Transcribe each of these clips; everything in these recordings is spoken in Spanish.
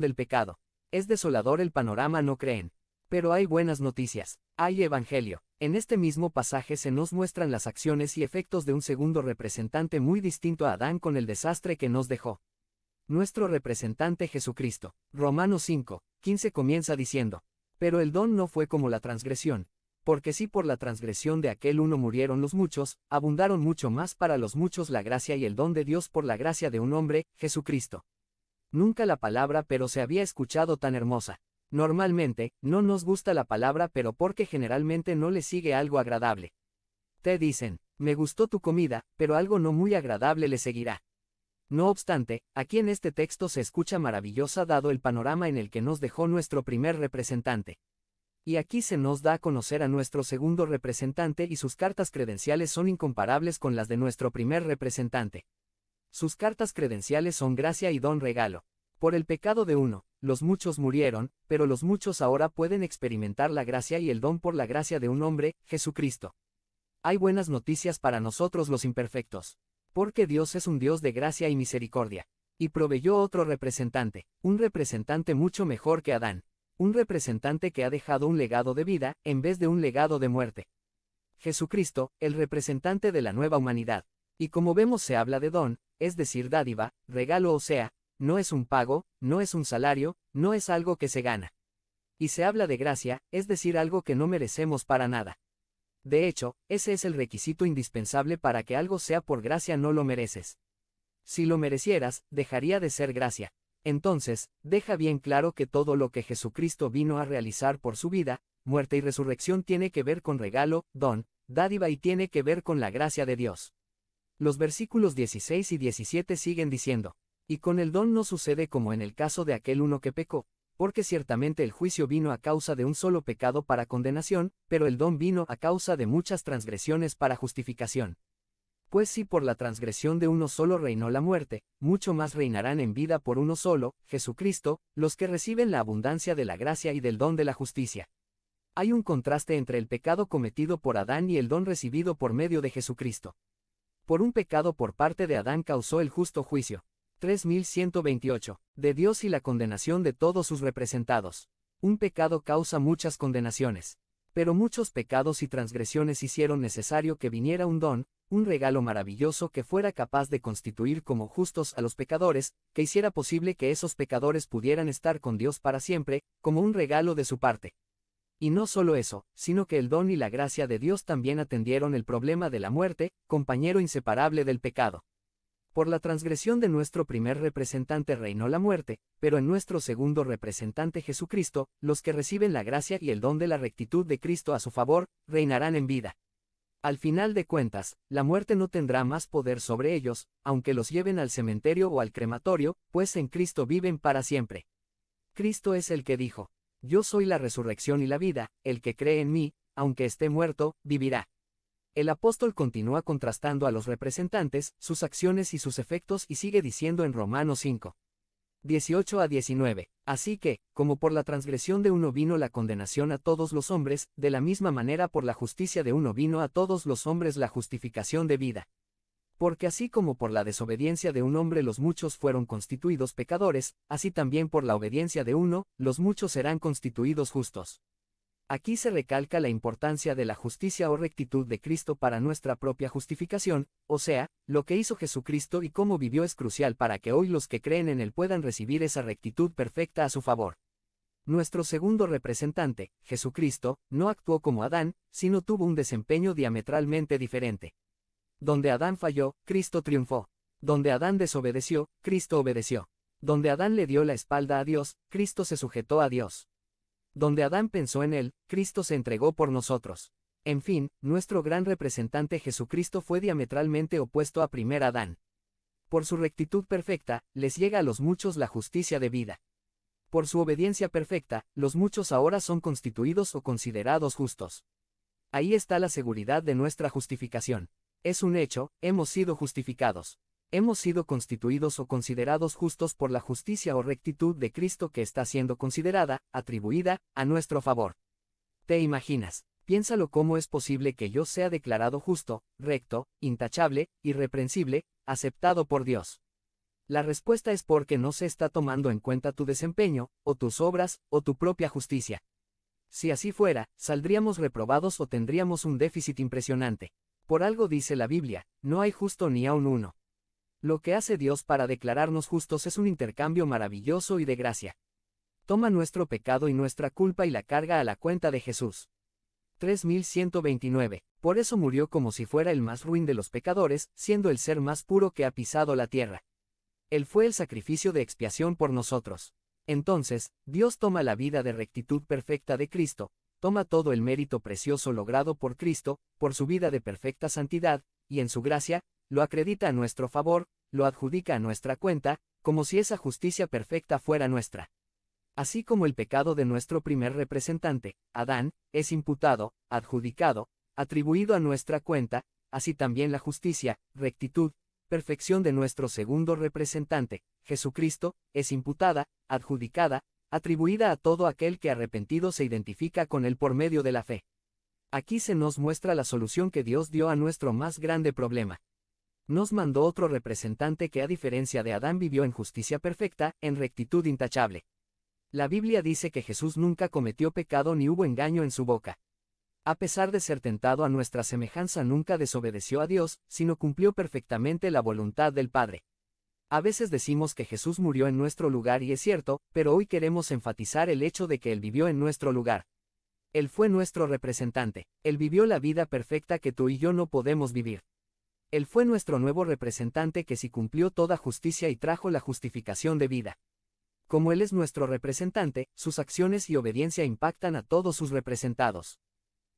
del pecado. Es desolador el panorama, ¿no creen? Pero hay buenas noticias. Hay evangelio. En este mismo pasaje se nos muestran las acciones y efectos de un segundo representante muy distinto a Adán con el desastre que nos dejó. Nuestro representante Jesucristo. Romanos 5:15 comienza diciendo: pero el don no fue como la transgresión. Porque si por la transgresión de aquel uno murieron los muchos, abundaron mucho más para los muchos la gracia y el don de Dios por la gracia de un hombre, Jesucristo. Nunca la palabra pero se había escuchado tan hermosa. Normalmente, no nos gusta la palabra pero porque generalmente no le sigue algo agradable. Te dicen: me gustó tu comida, pero algo no muy agradable le seguirá. No obstante, aquí en este texto se escucha maravillosa dado el panorama en el que nos dejó nuestro primer representante. Y aquí se nos da a conocer a nuestro segundo representante y sus cartas credenciales son incomparables con las de nuestro primer representante. Sus cartas credenciales son gracia y don regalo. Por el pecado de uno, los muchos murieron, pero los muchos ahora pueden experimentar la gracia y el don por la gracia de un hombre, Jesucristo. Hay buenas noticias para nosotros los imperfectos. Porque Dios es un Dios de gracia y misericordia. Y proveyó otro representante, un representante mucho mejor que Adán. Un representante que ha dejado un legado de vida, en vez de un legado de muerte. Jesucristo, el representante de la nueva humanidad. Y como vemos se habla de don, es decir dádiva, regalo, o sea, no es un pago, no es un salario, no es algo que se gana. Y se habla de gracia, es decir algo que no merecemos para nada. De hecho, ese es el requisito indispensable para que algo sea por gracia, no lo mereces. Si lo merecieras, dejaría de ser gracia. Entonces, deja bien claro que todo lo que Jesucristo vino a realizar por su vida, muerte y resurrección tiene que ver con regalo, don, dádiva y tiene que ver con la gracia de Dios. Los versículos 16 y 17 siguen diciendo: y con el don no sucede como en el caso de aquel uno que pecó, porque ciertamente el juicio vino a causa de un solo pecado para condenación, pero el don vino a causa de muchas transgresiones para justificación. Pues si por la transgresión de uno solo reinó la muerte, mucho más reinarán en vida por uno solo, Jesucristo, los que reciben la abundancia de la gracia y del don de la justicia. Hay un contraste entre el pecado cometido por Adán y el don recibido por medio de Jesucristo. Por un pecado por parte de Adán causó el justo juicio. 3128, de Dios y la condenación de todos sus representados. Un pecado causa muchas condenaciones. Pero muchos pecados y transgresiones hicieron necesario que viniera un don, un regalo maravilloso que fuera capaz de constituir como justos a los pecadores, que hiciera posible que esos pecadores pudieran estar con Dios para siempre, como un regalo de su parte. Y no solo eso, sino que el don y la gracia de Dios también atendieron el problema de la muerte, compañero inseparable del pecado. Por la transgresión de nuestro primer representante reinó la muerte, pero en nuestro segundo representante Jesucristo, los que reciben la gracia y el don de la rectitud de Cristo a su favor, reinarán en vida. Al final de cuentas, la muerte no tendrá más poder sobre ellos, aunque los lleven al cementerio o al crematorio, pues en Cristo viven para siempre. Cristo es el que dijo: yo soy la resurrección y la vida, el que cree en mí, aunque esté muerto, vivirá. El apóstol continúa contrastando a los representantes, sus acciones y sus efectos y sigue diciendo en Romanos 5:18 a 19, así que, como por la transgresión de uno vino la condenación a todos los hombres, de la misma manera por la justicia de uno vino a todos los hombres la justificación de vida. Porque así como por la desobediencia de un hombre los muchos fueron constituidos pecadores, así también por la obediencia de uno, los muchos serán constituidos justos. Aquí se recalca la importancia de la justicia o rectitud de Cristo para nuestra propia justificación, o sea, lo que hizo Jesucristo y cómo vivió es crucial para que hoy los que creen en Él puedan recibir esa rectitud perfecta a su favor. Nuestro segundo representante, Jesucristo, no actuó como Adán, sino tuvo un desempeño diametralmente diferente. Donde Adán falló, Cristo triunfó. Donde Adán desobedeció, Cristo obedeció. Donde Adán le dio la espalda a Dios, Cristo se sujetó a Dios. Donde Adán pensó en él, Cristo se entregó por nosotros. En fin, nuestro gran representante Jesucristo fue diametralmente opuesto a primer Adán. Por su rectitud perfecta, les llega a los muchos la justicia de vida. Por su obediencia perfecta, los muchos ahora son constituidos o considerados justos. Ahí está la seguridad de nuestra justificación. Es un hecho, hemos sido justificados. Hemos sido constituidos o considerados justos por la justicia o rectitud de Cristo que está siendo considerada, atribuida, a nuestro favor. ¿Te imaginas? Piénsalo cómo es posible que yo sea declarado justo, recto, intachable, irreprensible, aceptado por Dios. La respuesta es porque no se está tomando en cuenta tu desempeño, o tus obras, o tu propia justicia. Si así fuera, saldríamos reprobados o tendríamos un déficit impresionante. Por algo dice la Biblia, no hay justo ni aun uno. Lo que hace Dios para declararnos justos es un intercambio maravilloso y de gracia. Toma nuestro pecado y nuestra culpa y la carga a la cuenta de Jesús. 3129. Por eso murió como si fuera el más ruin de los pecadores, siendo el ser más puro que ha pisado la tierra. Él fue el sacrificio de expiación por nosotros. Entonces, Dios toma la vida de rectitud perfecta de Cristo, toma todo el mérito precioso logrado por Cristo, por su vida de perfecta santidad, y en su gracia, lo acredita a nuestro favor, lo adjudica a nuestra cuenta, como si esa justicia perfecta fuera nuestra. Así como el pecado de nuestro primer representante, Adán, es imputado, adjudicado, atribuido a nuestra cuenta, así también la justicia, rectitud, perfección de nuestro segundo representante, Jesucristo, es imputada, adjudicada, atribuida a todo aquel que arrepentido se identifica con él por medio de la fe. Aquí se nos muestra la solución que Dios dio a nuestro más grande problema. Nos mandó otro representante que a diferencia de Adán vivió en justicia perfecta, en rectitud intachable. La Biblia dice que Jesús nunca cometió pecado ni hubo engaño en su boca. A pesar de ser tentado a nuestra semejanza nunca desobedeció a Dios, sino cumplió perfectamente la voluntad del Padre. A veces decimos que Jesús murió en nuestro lugar y es cierto, pero hoy queremos enfatizar el hecho de que Él vivió en nuestro lugar. Él fue nuestro representante, Él vivió la vida perfecta que tú y yo no podemos vivir. Él fue nuestro nuevo representante que sí cumplió toda justicia y trajo la justificación de vida. Como Él es nuestro representante, sus acciones y obediencia impactan a todos sus representados.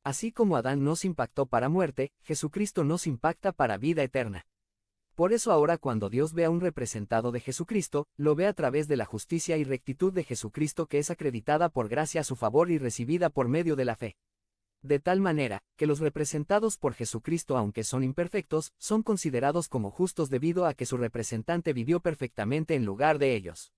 Así como Adán nos impactó para muerte, Jesucristo nos impacta para vida eterna. Por eso ahora cuando Dios ve a un representado de Jesucristo, lo ve a través de la justicia y rectitud de Jesucristo que es acreditada por gracia a su favor y recibida por medio de la fe. De tal manera, que los representados por Jesucristo aunque son imperfectos, son considerados como justos debido a que su representante vivió perfectamente en lugar de ellos.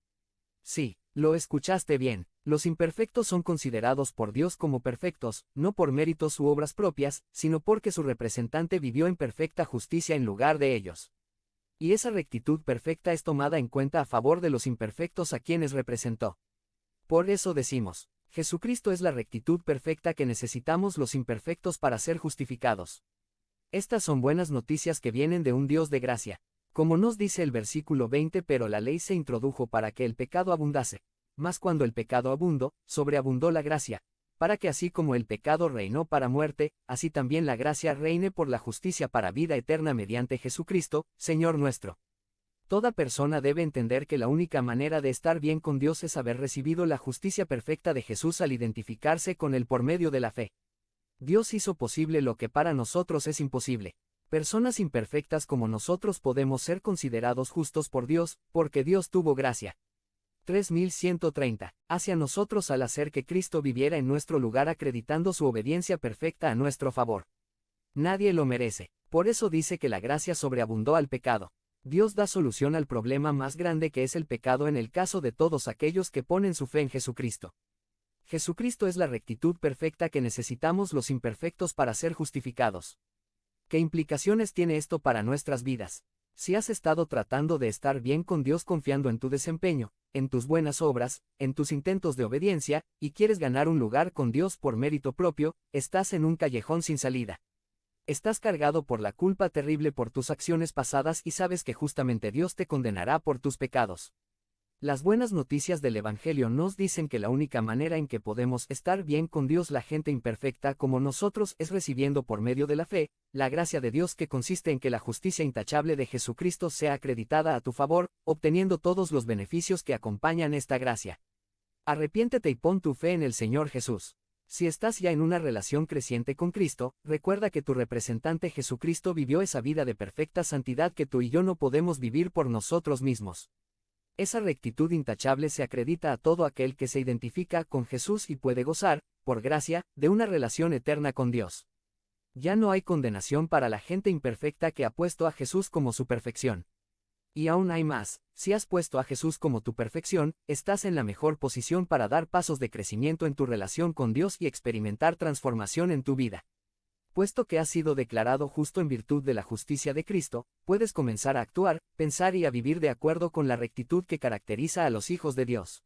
Sí, lo escuchaste bien, los imperfectos son considerados por Dios como perfectos, no por méritos u obras propias, sino porque su representante vivió en perfecta justicia en lugar de ellos. Y esa rectitud perfecta es tomada en cuenta a favor de los imperfectos a quienes representó. Por eso decimos, Jesucristo es la rectitud perfecta que necesitamos los imperfectos para ser justificados. Estas son buenas noticias que vienen de un Dios de gracia. Como nos dice el versículo 20, pero la ley se introdujo para que el pecado abundase. Mas cuando el pecado abundó, sobreabundó la gracia, para que así como el pecado reinó para muerte, así también la gracia reine por la justicia para vida eterna mediante Jesucristo, Señor nuestro. Toda persona debe entender que la única manera de estar bien con Dios es haber recibido la justicia perfecta de Jesús al identificarse con Él por medio de la fe. Dios hizo posible lo que para nosotros es imposible. Personas imperfectas como nosotros podemos ser considerados justos por Dios, porque Dios tuvo gracia. 3130. Hacia nosotros al hacer que Cristo viviera en nuestro lugar acreditando su obediencia perfecta a nuestro favor. Nadie lo merece. Por eso dice que la gracia sobreabundó al pecado. Dios da solución al problema más grande que es el pecado en el caso de todos aquellos que ponen su fe en Jesucristo. Jesucristo es la rectitud perfecta que necesitamos los imperfectos para ser justificados. ¿Qué implicaciones tiene esto para nuestras vidas? Si has estado tratando de estar bien con Dios confiando en tu desempeño, en tus buenas obras, en tus intentos de obediencia, y quieres ganar un lugar con Dios por mérito propio, estás en un callejón sin salida. Estás cargado por la culpa terrible por tus acciones pasadas y sabes que justamente Dios te condenará por tus pecados. Las buenas noticias del Evangelio nos dicen que la única manera en que podemos estar bien con Dios la gente imperfecta como nosotros es recibiendo por medio de la fe, la gracia de Dios que consiste en que la justicia intachable de Jesucristo sea acreditada a tu favor, obteniendo todos los beneficios que acompañan esta gracia. Arrepiéntete y pon tu fe en el Señor Jesús. Si estás ya en una relación creciente con Cristo, recuerda que tu representante Jesucristo vivió esa vida de perfecta santidad que tú y yo no podemos vivir por nosotros mismos. Esa rectitud intachable se acredita a todo aquel que se identifica con Jesús y puede gozar, por gracia, de una relación eterna con Dios. Ya no hay condenación para la gente imperfecta que ha puesto a Jesús como su perfección. Y aún hay más, si has puesto a Jesús como tu perfección, estás en la mejor posición para dar pasos de crecimiento en tu relación con Dios y experimentar transformación en tu vida. Puesto que has sido declarado justo en virtud de la justicia de Cristo, puedes comenzar a actuar, pensar y a vivir de acuerdo con la rectitud que caracteriza a los hijos de Dios.